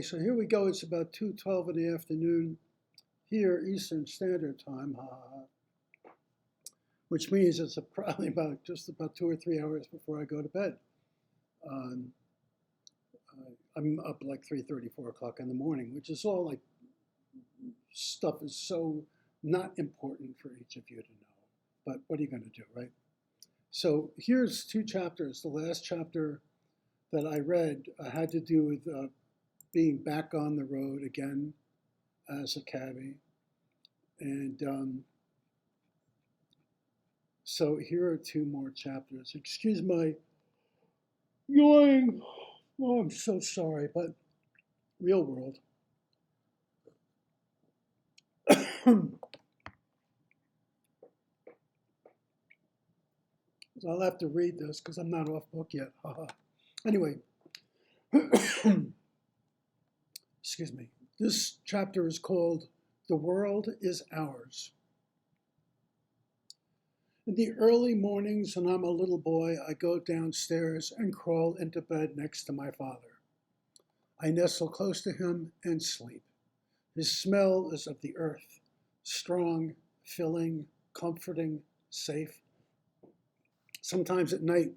So here we go. It's about 2:12 in the afternoon here, Eastern Standard Time, which means it's probably just about 2 or 3 hours before I go to bed. Um, I'm up like 3:30, 4 o'clock in the morning, which is all like stuff is so not important for each of you to know. But what are you going to do, right? So here's two chapters. The last chapter that I read had to do with being back on the road again as a cabbie. And so here are two more chapters. Excuse my yawning. Oh, I'm so sorry, but real world. So I'll have to read this because I'm not off book yet. Anyway, excuse me. This chapter is called The World is Ours. In the early mornings when I'm a little boy, I go downstairs and crawl into bed next to my father. I nestle close to him and sleep. His smell is of the earth, strong, filling, comforting, safe. Sometimes at night,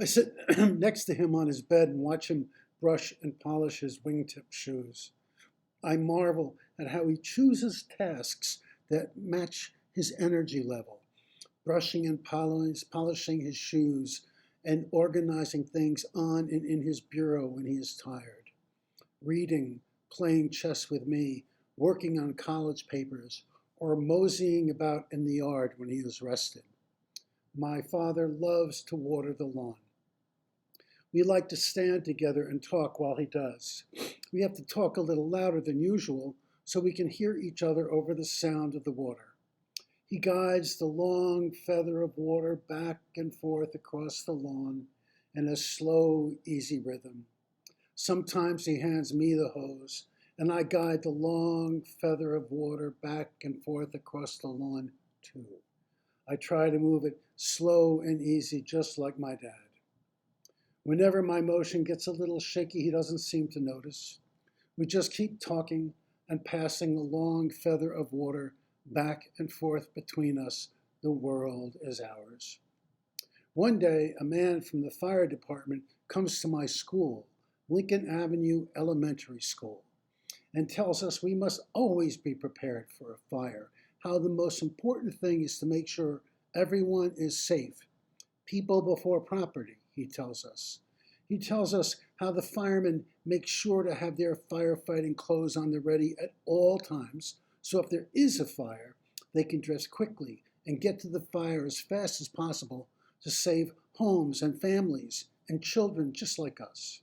I sit next to him on his bed and watch him brush and polish his wingtip shoes. I marvel at how he chooses tasks that match his energy level, brushing and polishing his shoes and organizing things on and in his bureau when he is tired, reading, playing chess with me, working on college papers, or moseying about in the yard when he is rested. My father loves to water the lawn. We like to stand together and talk while he does. We have to talk a little louder than usual so we can hear each other over the sound of the water. He guides the long feather of water back and forth across the lawn in a slow, easy rhythm. Sometimes he hands me the hose, and I guide the long feather of water back and forth across the lawn, too. I try to move it slow and easy, just like my dad. Whenever my motion gets a little shaky, he doesn't seem to notice. We just keep talking and passing the long feather of water back and forth between us. The world is ours. One day, a man from the fire department comes to my school, Lincoln Avenue Elementary School, and tells us we must always be prepared for a fire, how the most important thing is to make sure everyone is safe. People before property, he tells us. He tells us how the firemen make sure to have their firefighting clothes on the ready at all times, so if there is a fire, they can dress quickly and get to the fire as fast as possible to save homes and families and children just like us.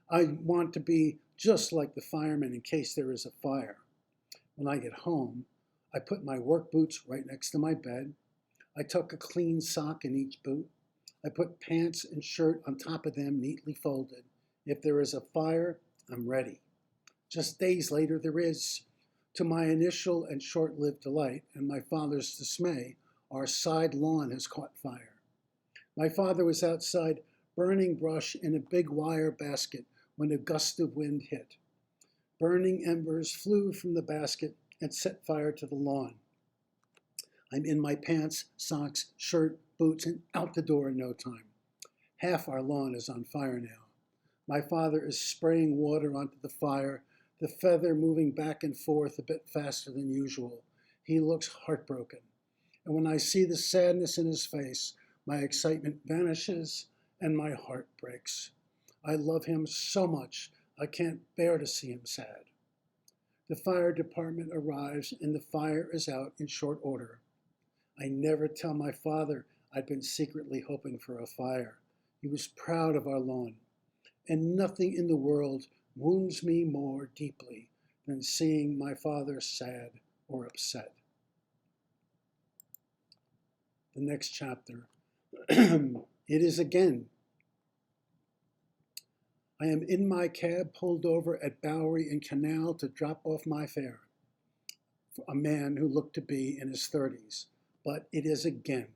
I want to be just like the firemen in case there is a fire. When I get home, I put my work boots right next to my bed. I tuck a clean sock in each boot. I put pants and shirt on top of them neatly folded. If there is a fire, I'm ready. Just days later, there is. To my initial and short-lived delight and my father's dismay, our side lawn has caught fire. My father was outside burning brush in a big wire basket when a gust of wind hit. Burning embers flew from the basket and set fire to the lawn. I'm in my pants, socks, shirt, boots, and out the door in no time. Half our lawn is on fire now. My father is spraying water onto the fire, the feather moving back and forth a bit faster than usual. He looks heartbroken. And when I see the sadness in his face, my excitement vanishes and my heart breaks. I love him so much, I can't bear to see him sad. The fire department arrives and the fire is out in short order. I never tell my father I'd been secretly hoping for a fire. He was proud of our lawn. And nothing in the world wounds me more deeply than seeing my father sad or upset. The next chapter. It is again. I am in my cab pulled over at Bowery and Canal to drop off my fare. A man who looked to be in his 30s. But it is again.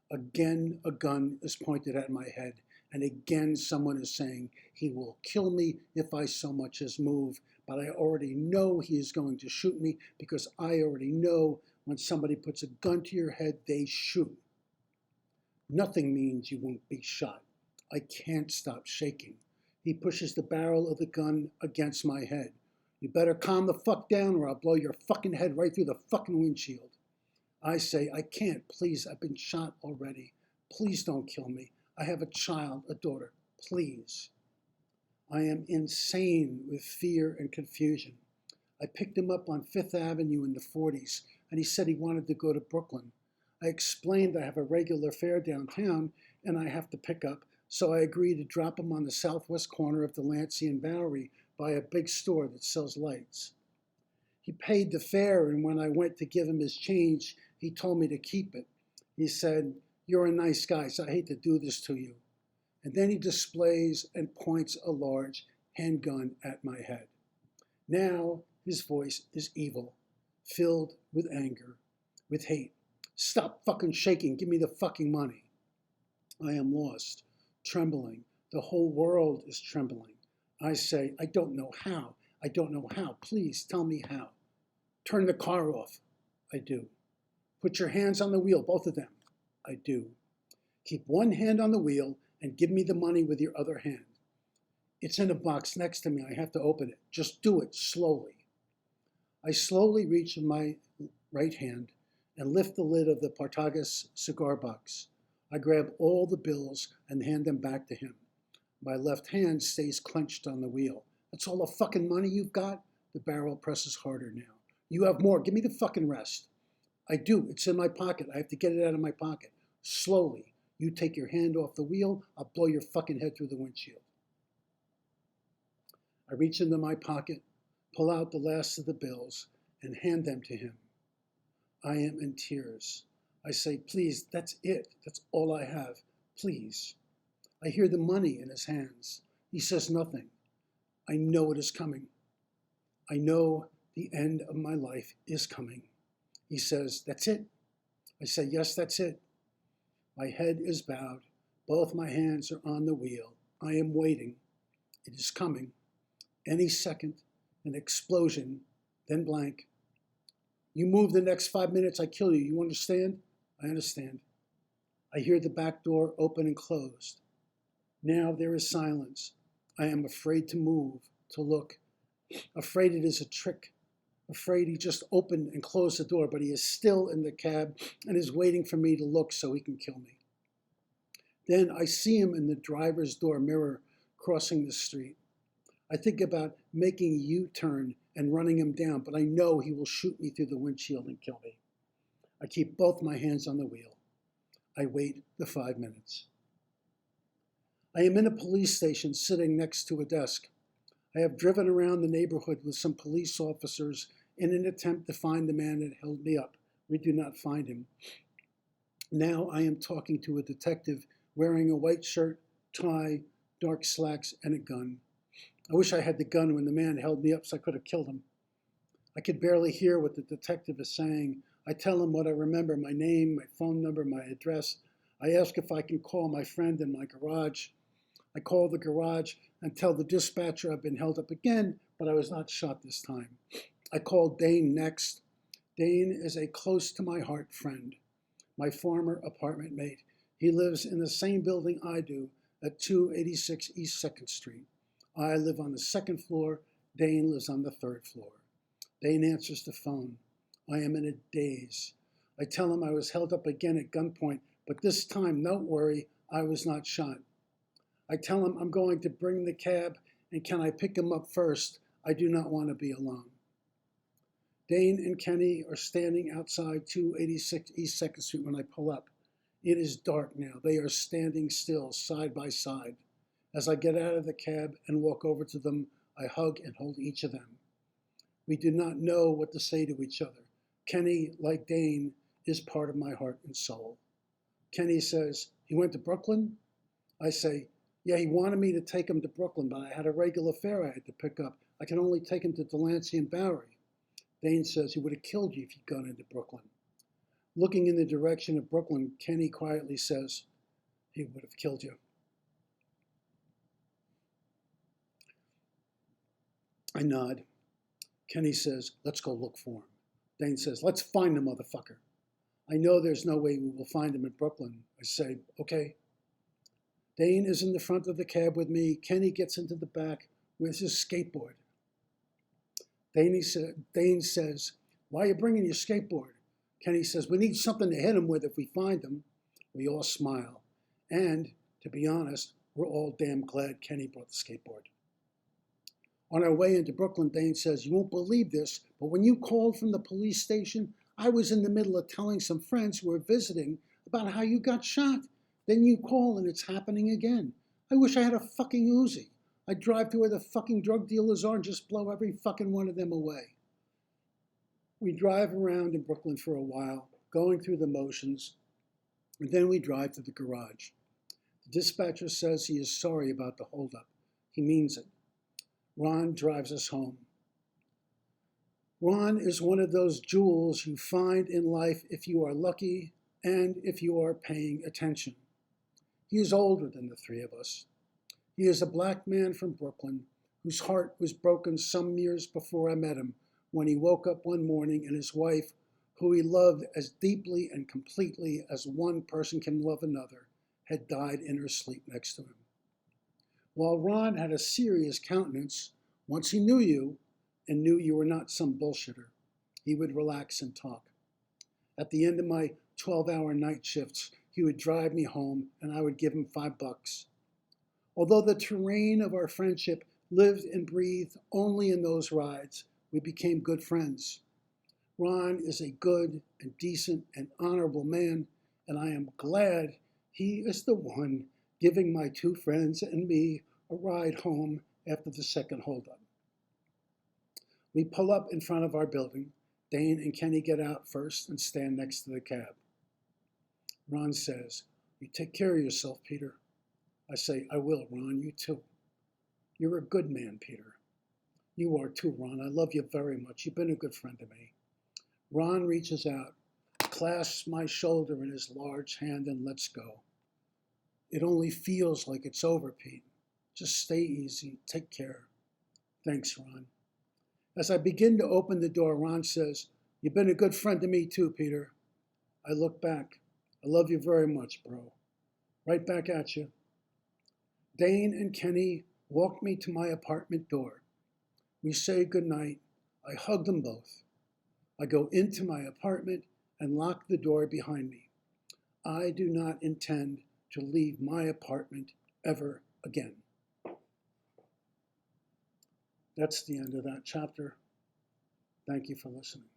Again, a gun is pointed at my head, and again someone is saying he will kill me if I so much as move, but I already know he is going to shoot me because I already know when somebody puts a gun to your head, they shoot. Nothing means you won't be shot. I can't stop shaking. He pushes the barrel of the gun against my head. You better calm the fuck down or I'll blow your fucking head right through the fucking windshield. I say, I can't, please, I've been shot already. Please don't kill me. I have a child, a daughter, please. I am insane with fear and confusion. I picked him up on Fifth Avenue in the 40s, and he said he wanted to go to Brooklyn. I explained I have a regular fare downtown, and I have to pick up, so I agreed to drop him on the southwest corner of Delancey and Bowery by a big store that sells lights. He paid the fare, and when I went to give him his change, he told me to keep it. He said, "You're a nice guy, so I hate to do this to you." And then he displays and points a large handgun at my head. Now his voice is evil, filled with anger, with hate. Stop fucking shaking, give me the fucking money. I am lost, trembling. The whole world is trembling. I say, I don't know how. I don't know how. Please tell me how. Turn the car off. I do. Put your hands on the wheel, both of them. I do. Keep one hand on the wheel and give me the money with your other hand. It's in a box next to me. I have to open it. Just do it slowly. I slowly reach in my right hand and lift the lid of the Partagas cigar box. I grab all the bills and hand them back to him. My left hand stays clenched on the wheel. That's all the fucking money you've got? The barrel presses harder now. You have more. Give me the fucking rest. I do. It's in my pocket. I have to get it out of my pocket. Slowly. You take your hand off the wheel. I'll blow your fucking head through the windshield. I reach into my pocket, pull out the last of the bills, and hand them to him. I am in tears. I say, please, that's it. That's all I have. Please. I hear the money in his hands. He says nothing. I know it is coming. I know the end of my life is coming. He says, that's it. I say, yes, that's it. My head is bowed. Both my hands are on the wheel. I am waiting. It is coming. Any second, an explosion, then blank. You move the next 5 minutes, I kill you. You understand? I understand. I hear the back door open and closed. Now there is silence. I am afraid to move, to look. Afraid it is a trick. Afraid he just opened and closed the door, but he is still in the cab and is waiting for me to look so he can kill me. Then I see him in the driver's door mirror crossing the street. I think about making a U-turn and running him down, but I know he will shoot me through the windshield and kill me. I keep both my hands on the wheel. I wait the 5 minutes. I am in a police station sitting next to a desk. I have driven around the neighborhood with some police officers in an attempt to find the man that held me up. We do not find him. Now I am talking to a detective wearing a white shirt, tie, dark slacks, and a gun. I wish I had the gun when the man held me up so I could have killed him. I could barely hear what the detective is saying. I tell him what I remember, my name, my phone number, my address. I ask if I can call my friend in my garage. I call the garage and tell the dispatcher I've been held up again, but I was not shot this time. I call Dane next. Dane is a close to my heart friend, my former apartment mate. He lives in the same building I do at 286 East 2nd Street. I live on the 2nd floor. Dane lives on the 3rd floor. Dane answers the phone. I am in a daze. I tell him I was held up again at gunpoint, but this time, don't worry, I was not shot. I tell him I'm going to bring the cab, and can I pick him up first? I do not want to be alone. Dane and Kenny are standing outside 286 East 2nd Street when I pull up. It is dark now. They are standing still, side by side. As I get out of the cab and walk over to them, I hug and hold each of them. We do not know what to say to each other. Kenny, like Dane, is part of my heart and soul. Kenny says, he went to Brooklyn? I say, yeah, he wanted me to take him to Brooklyn, but I had a regular fare I had to pick up. I can only take him to Delancey and Bowery. Dane says he would have killed you if you'd gone into Brooklyn. Looking in the direction of Brooklyn, Kenny quietly says, he would have killed you. I nod. Kenny says, let's go look for him. Dane says, let's find the motherfucker. I know there's no way we will find him in Brooklyn. I say, okay. Dane is in the front of the cab with me. Kenny gets into the back with his skateboard. Dane says, why are you bringing your skateboard? Kenny says, we need something to hit him with if we find him. We all smile. And, to be honest, we're all damn glad Kenny brought the skateboard. On our way into Brooklyn, Dane says, you won't believe this, but when you called from the police station, I was in the middle of telling some friends who were visiting about how you got shot. Then you call and it's happening again. I wish I had a fucking Uzi. I'd drive to where the fucking drug dealers are and just blow every fucking one of them away. We drive around in Brooklyn for a while, going through the motions, and then we drive to the garage. The dispatcher says he is sorry about the holdup. He means it. Ron drives us home. Ron is one of those jewels you find in life if you are lucky and if you are paying attention. He is older than the three of us. He is a black man from Brooklyn whose heart was broken some years before I met him when he woke up one morning and his wife, who he loved as deeply and completely as one person can love another, had died in her sleep next to him. While Ron had a serious countenance, once he knew you and knew you were not some bullshitter, he would relax and talk. At the end of my 12-hour night shifts, he would drive me home and I would give him $5. Although the terrain of our friendship lived and breathed only in those rides, we became good friends. Ron is a good and decent and honorable man, and I am glad he is the one giving my two friends and me a ride home after the second holdup. We pull up in front of our building. Dane and Kenny get out first and stand next to the cab. Ron says, you take care of yourself, Peter. I say, I will, Ron, you too. You're a good man, Peter. You are too, Ron. I love you very much. You've been a good friend to me. Ron reaches out, clasps my shoulder in his large hand, and lets go. It only feels like it's over, Pete. Just stay easy. Take care. Thanks, Ron. As I begin to open the door, Ron says, you've been a good friend to me too, Peter. I look back. I love you very much, bro. Right back at you. Dane and Kenny walk me to my apartment door. We say goodnight. I hug them both. I go into my apartment and lock the door behind me. I do not intend to leave my apartment ever again. That's the end of that chapter. Thank you for listening.